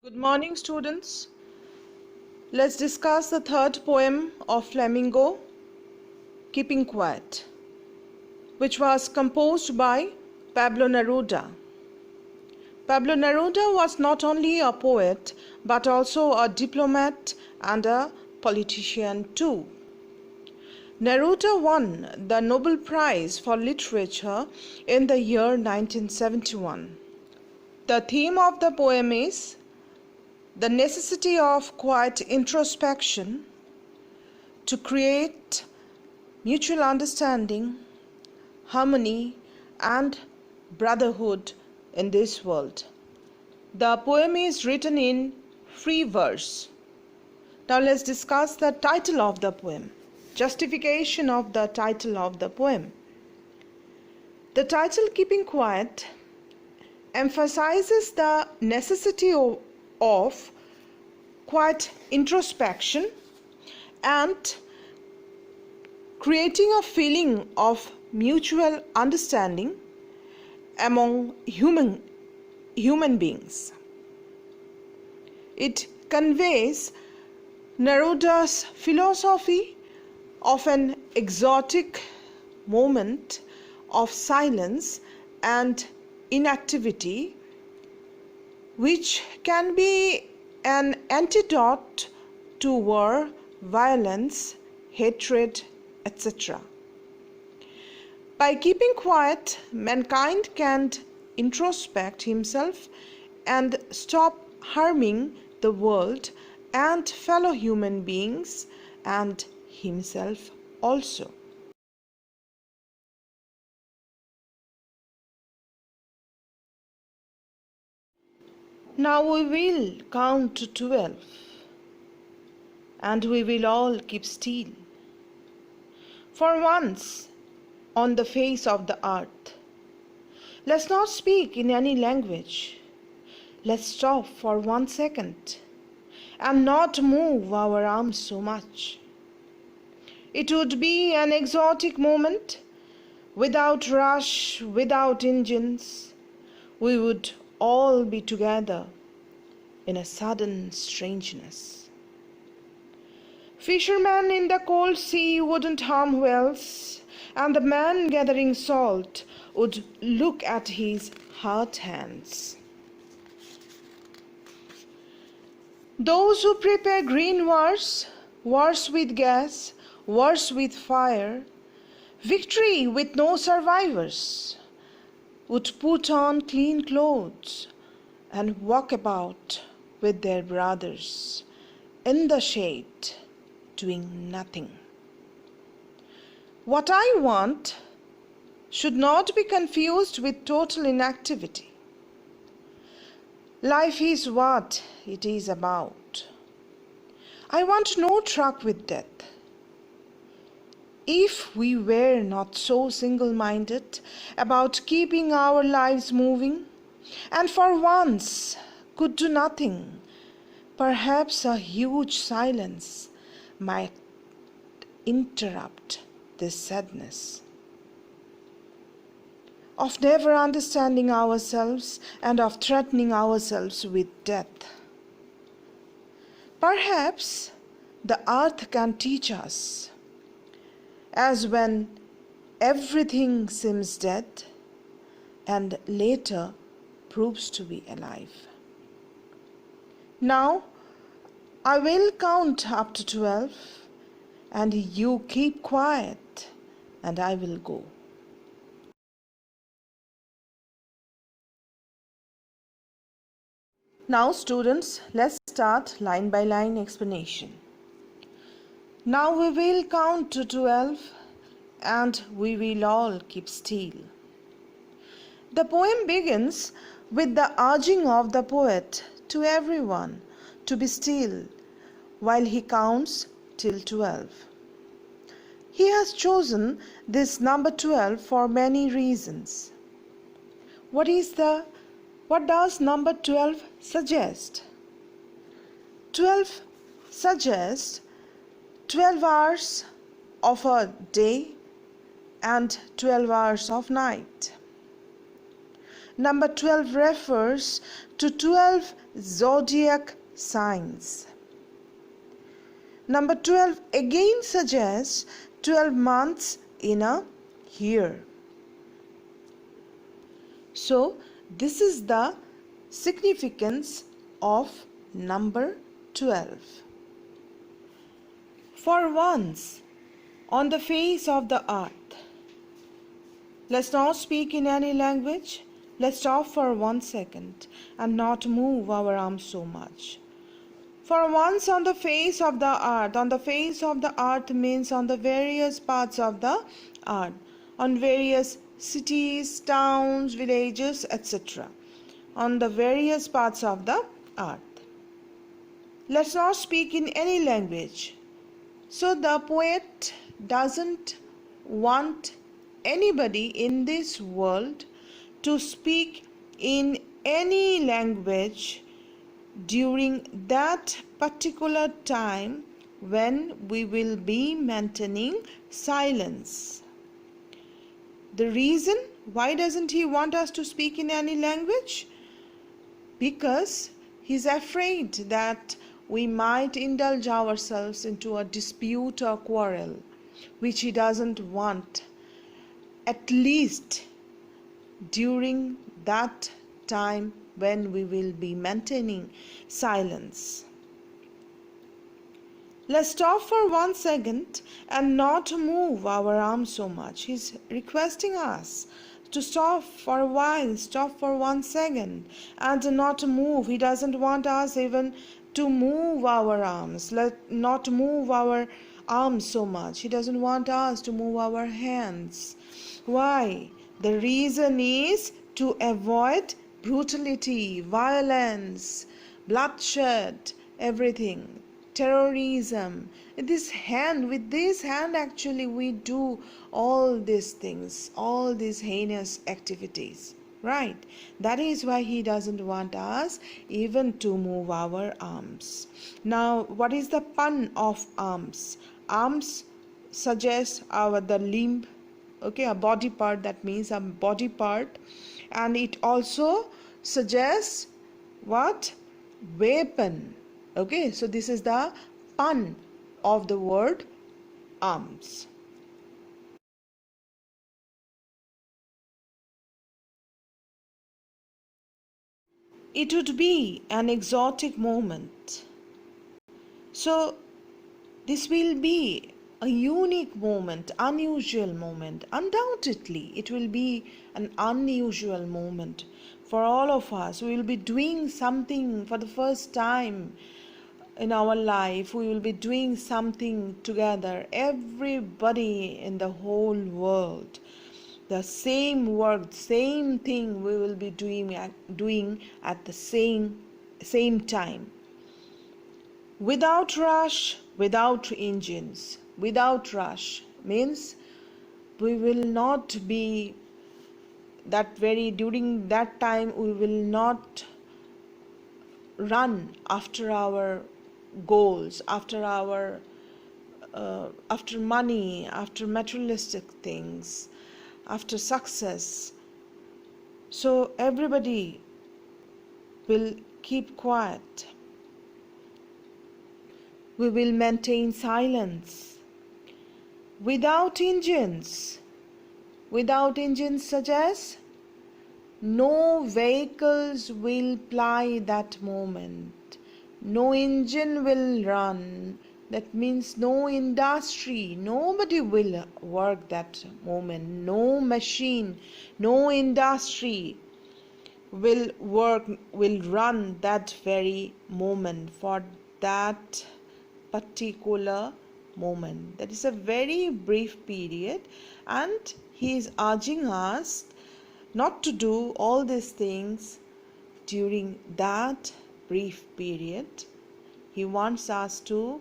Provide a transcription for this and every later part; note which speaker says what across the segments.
Speaker 1: Good morning, students. Let's discuss the third poem of Flamingo, Keeping Quiet, which was composed by Pablo Neruda. Pablo Neruda was not only a poet but also a diplomat and a politician too. Neruda won the Nobel Prize for Literature in the year 1971. The theme of the poem is the necessity of quiet introspection to create mutual understanding, harmony, and brotherhood in this world. The poem is written in free verse. Now let's discuss the title of the poem. Justification of the title of the poem. The title Keeping Quiet emphasizes the necessity of quiet introspection and creating a feeling of mutual understanding among human beings. It conveys Neruda's philosophy of an exotic moment of silence and inactivity, which can be an antidote to war, violence, hatred, etc. By keeping quiet, mankind can introspect himself and stop harming the world and fellow human beings and himself also. Now we will count to 12 and we will all keep still. For once on the face of the earth, let's not speak in any language. Let's stop for 1 second and not move our arms so much. It would be an exotic moment, without rush, without engines. We would all be together in a sudden strangeness. Fishermen in the cold sea wouldn't harm whales, and the man gathering salt would look at his hurt hands. Those who prepare green wars, wars with gas, wars with fire, victory with no survivors, would put on clean clothes and walk about with their brothers in the shade, doing nothing. What I want should not be confused with total inactivity. Life is what it is about. I want no truck with death. If we were not so single-minded about keeping our lives moving, and for once could do nothing, perhaps a huge silence might interrupt this sadness of never understanding ourselves and of threatening ourselves with death. Perhaps the earth can teach us, as when everything seems dead and later proves to be alive. Now I will count up to 12 and you keep quiet and I will go. Now students, let's start line by line explanation. Now we will count to 12 and we will all keep still. The poem begins with the urging of the poet to everyone to be still while he counts till 12. He has chosen this number 12 for many reasons. What does number 12 suggest? 12 suggests 12 hours of a day and 12 hours of night. Number 12 refers to 12 zodiac signs. Number 12 again suggests 12 months in a year. So, this is the significance of number 12. For once on the face of the earth, let's not speak in any language. Let's stop for 1 second and not move our arms so much. For once on the face of the earth means on the various parts of the earth, on various cities, towns, villages, etc. On the various parts of the earth. Let's not speak in any language. So the poet doesn't want anybody in this world to speak in any language during that particular time when we will be maintaining silence. The reason why doesn't he want us to speak in any language? Because he's afraid that we might indulge ourselves into a dispute or quarrel, which he doesn't want, at least during that time when we will be maintaining silence. Let's stop for 1 second and not move our arms so much. He's requesting us to stop for a while, stop for 1 second and not move. He doesn't want us even to move our arms, not move our arms so much. He doesn't want us to move our hands. Why? The reason is to avoid brutality, violence, bloodshed, everything, terrorism. With this hand actually we do all these things, all these heinous activities, right? That is why he doesn't want us even to move our arms. Now, what is the pun of arms? Arms suggests the limb, okay, a body part, that means a body part, and it also suggests what? Weapon. Okay, so this is the pun of the word arms. It would be an exotic moment. So this will be a unique moment, unusual moment. Undoubtedly, it will be an unusual moment for all of us. We will be doing something for the first time in our life. We will be doing something together. Everybody in the whole world. The same work, same thing we will be doing at the same time. Without rush, without engines. Without rush means we will not be during that time we will not run after our goals, after money, after materialistic things, after success. So everybody will keep quiet. We will maintain silence. Without engines. Without engines suggests no vehicles will ply that moment. No engine will run. That means no industry. Nobody will work that moment. No machine, no industry will run that very moment for that particular moment. That is a very brief period, and he is urging us not to do all these things during that brief period. He wants us to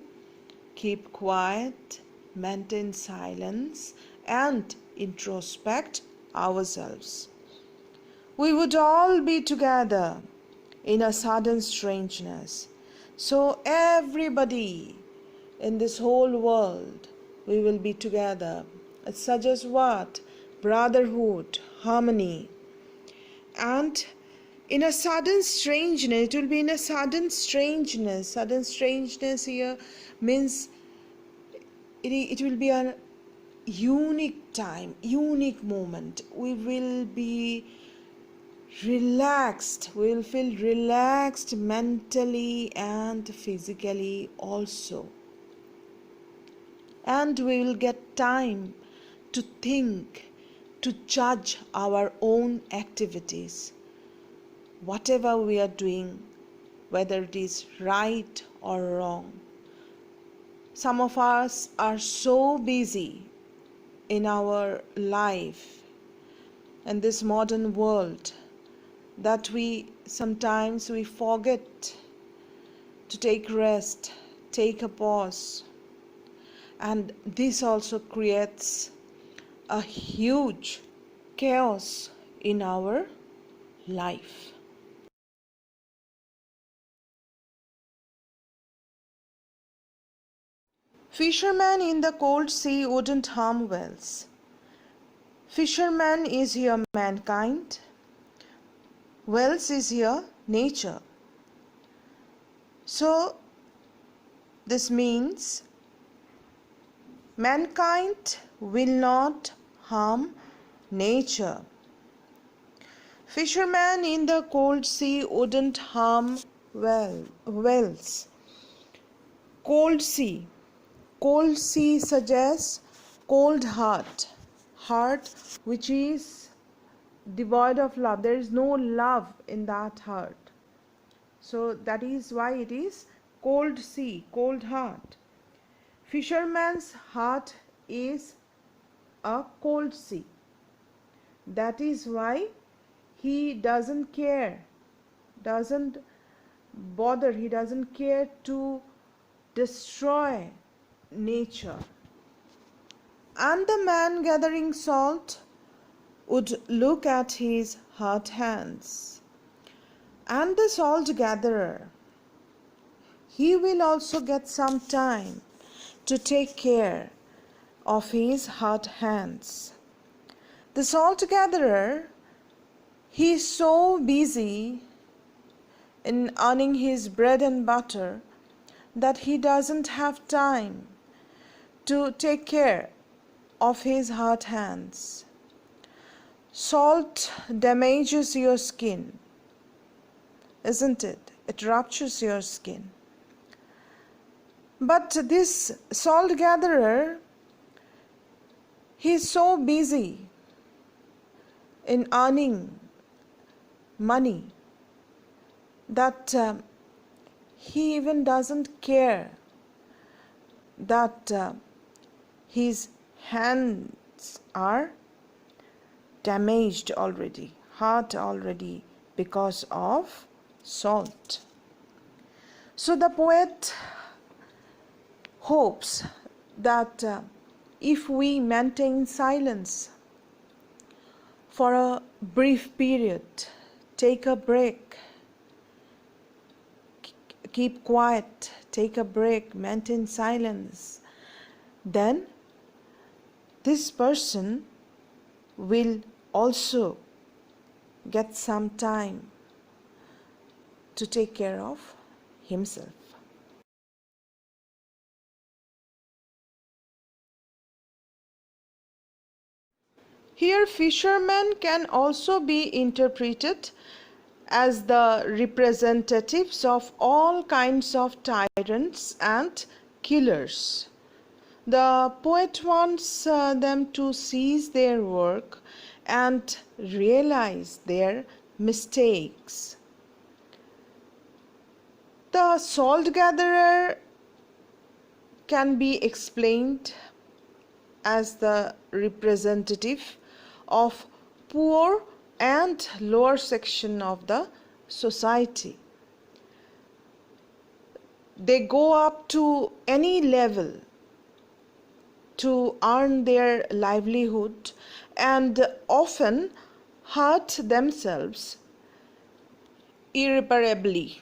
Speaker 1: keep quiet, maintain silence, and introspect ourselves. We would all be together in a sudden strangeness. So everybody in this whole world, we will be together. It suggests what? Brotherhood, harmony. and in a sudden strangeness, it will be in a sudden strangeness. Sudden strangeness here means it will be a unique time, unique moment. We will be relaxed, we will feel relaxed mentally and physically also, and we will get time to think, to judge our own activities, whatever we are doing, whether it is right or wrong. Some of us are so busy in our life in this modern world that we sometimes forget to take rest, take a pause, and this also creates a huge chaos in our life. Fisherman in the cold sea wouldn't harm whales. Fisherman is here mankind. Whales is here nature. So this means mankind will not harm nature. Fisherman in the cold sea wouldn't harm whales. Cold sea. Cold sea suggests cold heart. Heart which is devoid of love. There is no love in that heart. So that is why it is cold sea, cold heart. Fisherman's heart is a cold sea. That is why he doesn't care, doesn't bother, he doesn't care to destroy nature. And the man gathering salt would look at his hurt hands. And the salt gatherer, he will also get some time to take care of his hurt hands. The salt gatherer, he is so busy in earning his bread and butter that he doesn't have time to take care of his hurt hands. Salt damages your skin, isn't it? It ruptures your skin. But this salt gatherer, he is so busy in earning money that he even doesn't care that his hands are damaged already, hurt already because of salt. So the poet hopes that if we maintain silence for a brief period, take a break, keep quiet, take a break, maintain silence, then this person will also get some time to take care of himself. Here, fishermen can also be interpreted as the representatives of all kinds of tyrants and killers. The poet wants them to cease their work and realize their mistakes. The salt gatherer can be explained as the representative of poor and lower section of the society. They go up to any level to earn their livelihood and often hurt themselves irreparably.